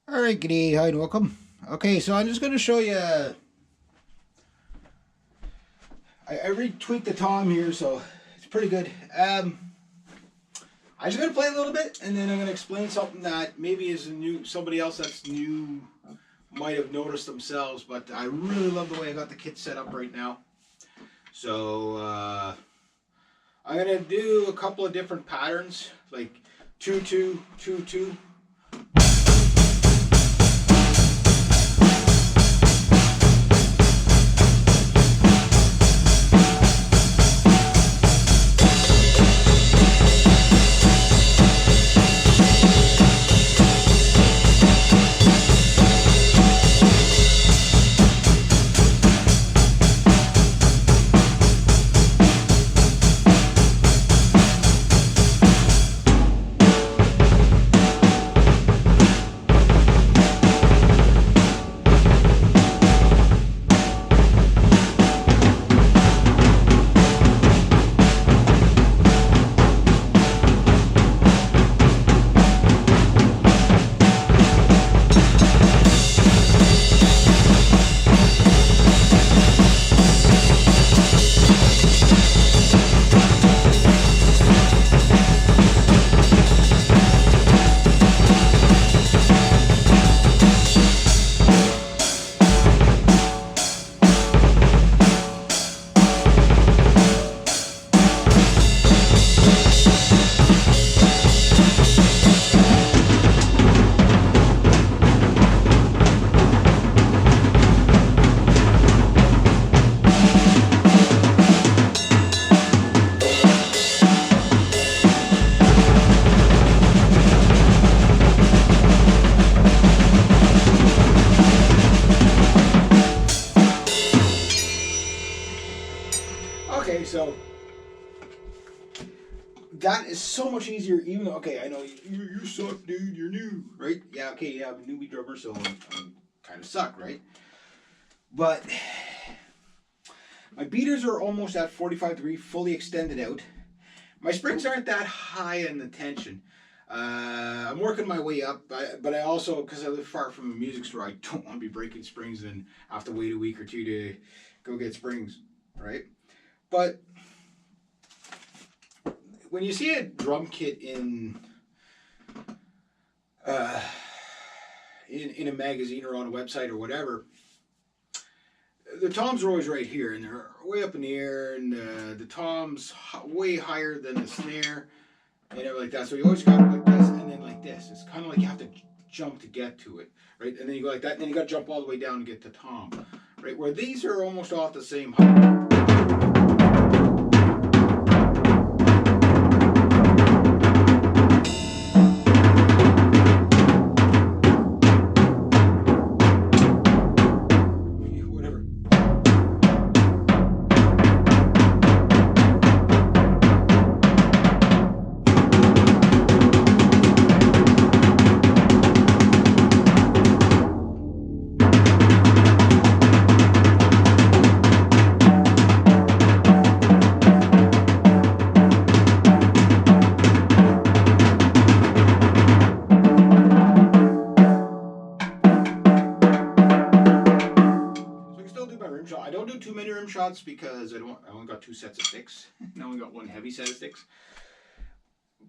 All right, good day, hi, and welcome. Okay, so I'm just going to show you. I retweaked the tom here, so it's pretty good. I'm just going to play a little bit, and then I'm going to explain something that maybe is somebody else that's new might have noticed themselves. But I really love the way I got the kit set up right now. So I'm going to do a couple of different patterns, like 2-2, 2-2. Okay, so that is so much easier. Even though, okay, I know you suck, dude. You're new, right? Yeah, okay, yeah, I'm a newbie drummer, so I'm kind of suck, right? But my beaters are almost at 45 degree, fully extended out. My springs aren't that high in the tension. I'm working my way up, but I also, because I live far from a music store, I don't want to be breaking springs and have to wait a week or two to go get springs, right? But when you see a drum kit uh, in a magazine or on a website or whatever, the toms are always right here, and they're way up in the air, and the tom's way higher than the snare, and everything like that. So you always got like this, and then like this. It's kind of like you have to jump to get to it, right? And then you go like that, and then you got to jump all the way down to get to tom, right? Where these are almost off the same height. Whatever. So I can still do my rim shot. I don't do too many rim shots because I only got two sets of sticks. I only got one heavy set of sticks.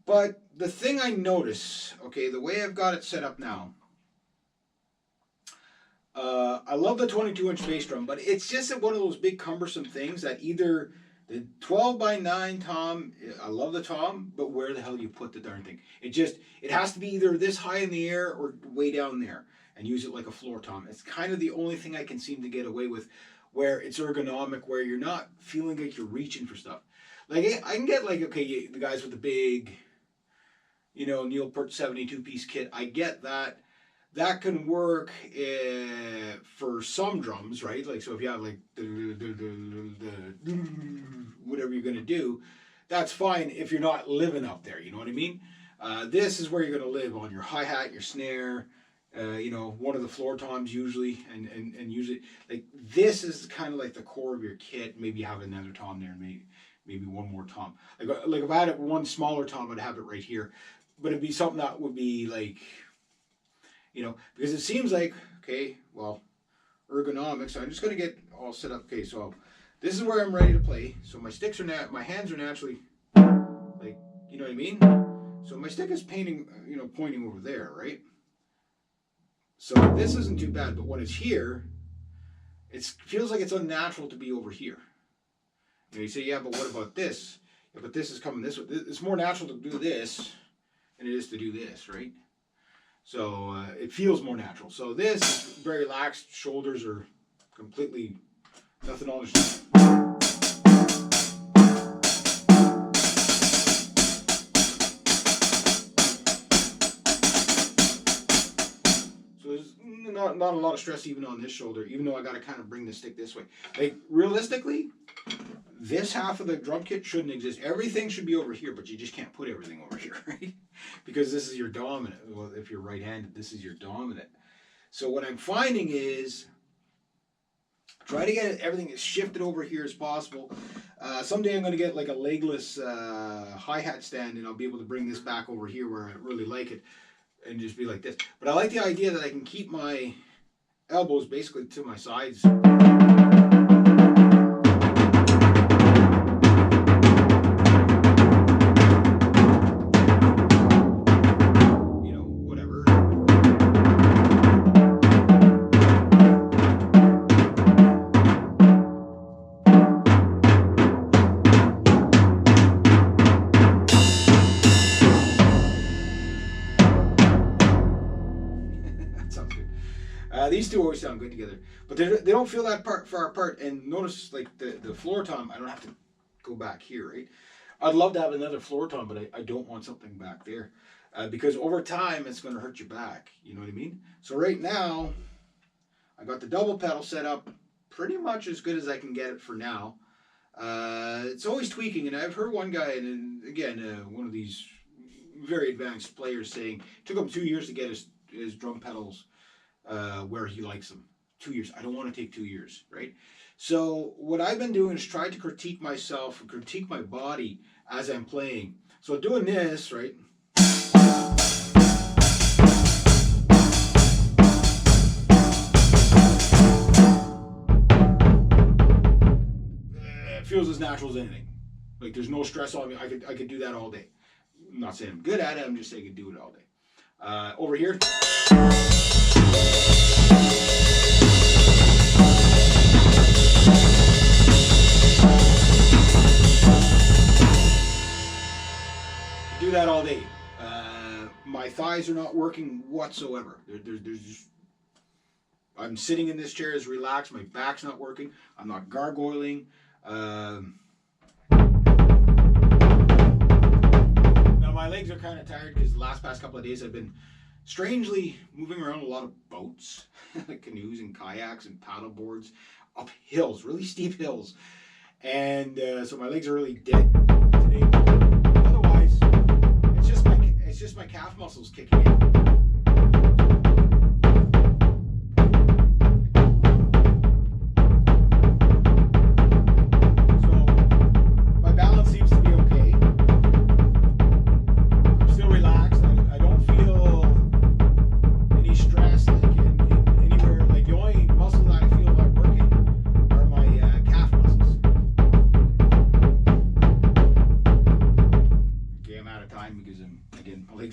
But the thing I notice, okay, the way I've got it set up now, I love the 22-inch bass drum, but it's just one of those big cumbersome things that either the 12 by 9 tom, I love the tom, but where the hell do you put the darn thing? It has to be either this high in the air or way down there, and use it like a floor tom. It's kind of the only thing I can seem to get away with where it's ergonomic, where you're not feeling like you're reaching for stuff. Like I can get like, okay, the guys with the big, Neil Peart 72-piece kit, I get that. That can work for some drums, right? Like, so if you have like whatever you're gonna do, that's fine if you're not living up there. You know what I mean? This is where you're gonna live on your hi hat, your snare, one of the floor toms usually, and usually like this is kind of like the core of your kit. Maybe you have another tom there, and maybe one more tom. Like if I had one smaller tom, I'd have it right here, but it'd be something that would be like You know, because it seems like, okay, well, ergonomics. So I'm just going to get all set up. Okay, so this is where I'm ready to play. So my sticks are my hands are naturally like, you know what I mean? So my stick is pointing over there, right? So this isn't too bad, but when it's here, it feels like it's unnatural to be over here. You say, yeah, but what about this? Yeah, but this is coming this way. It's more natural to do this than it is to do this, right? So it feels more natural. So this is very relaxed. Shoulders are completely nothing on the So there's not a lot of stress even on this shoulder, even though I got to kind of bring the stick this way. Like realistically, this half of the drum kit shouldn't exist. Everything should be over here, but you just can't put everything over here, right? Because this is your dominant. Well, if you're right-handed, this is your dominant. So what I'm finding is try to get everything as shifted over here as possible. Someday I'm going to get like a legless hi-hat stand, and I'll be able to bring this back over here where I really like it and just be like this. But I like the idea that I can keep my elbows basically to my sides. These two always sound good together, but they don't feel that far apart. And notice, like the floor tom, I don't have to go back here, right? I'd love to have another floor tom, but I don't want something back there because over time it's going to hurt your back. You know what I mean? So right now, I got the double pedal set up pretty much as good as I can get it for now. It's always tweaking, and I've heard one guy, and again, one of these very advanced players saying it took him 2 years to get his drum pedals where he likes them. 2 years. I don't want to take 2 years, right? So what I've been doing is try to critique myself and critique my body as I'm playing. So doing this, right? It feels as natural as anything. Like there's no stress on me. I could do that all day. I'm not saying I'm good at it. I'm just saying I could do it all day. Over here. Do that all day. My thighs are not working whatsoever. There's just, I'm sitting in this chair as relaxed. My back's not working. I'm not gargoyling. Now my legs are kind of tired because the past couple of days I've been strangely moving around a lot of boats, like canoes and kayaks and paddle boards, up hills, really steep hills. And so my legs are really dead today. Otherwise, it's just my calf muscles kicking in.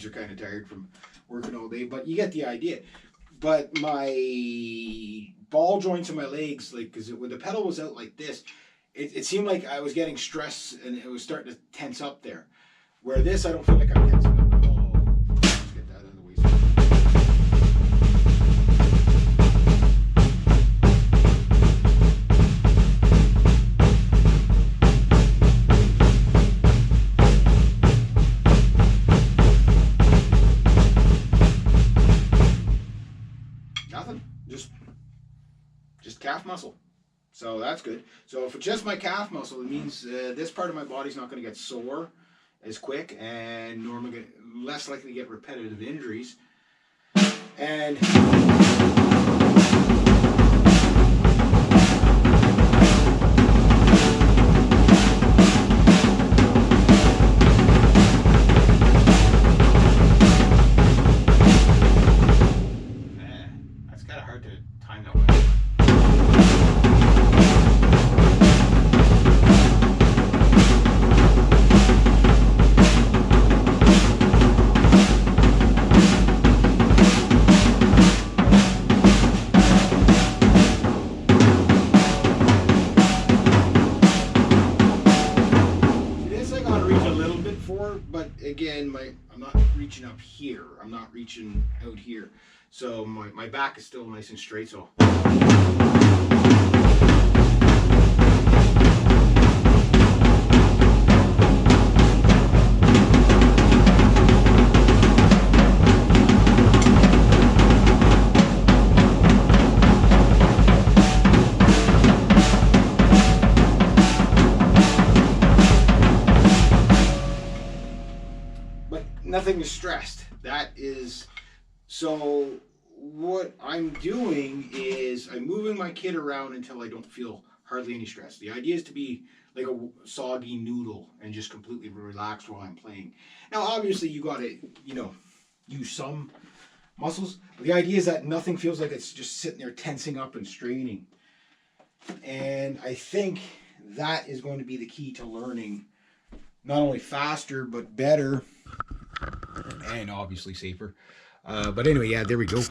Are kind of tired from working all day, but you get the idea. But my ball joints in my legs, like, because when the pedal was out like this, it seemed like I was getting stress and it was starting to tense up there. Where this, I don't feel like I'm tensing up at all. Let's get that out of the way. Just calf muscle. So that's good. So if it's just my calf muscle, it means this part of my body's not going to get sore as quick and normally less likely to get repetitive injuries. And not reaching out here. So my back is still nice and straight. So. Nothing is stressed. That is, so what I'm doing is I'm moving my kit around until I don't feel hardly any stress. The idea is to be like a soggy noodle and just completely relax while I'm playing. Now, obviously, you got to, use some muscles, but the idea is that nothing feels like it's just sitting there tensing up and straining. And I think that is going to be the key to learning not only faster, but better. And obviously safer. But anyway, yeah, there we go.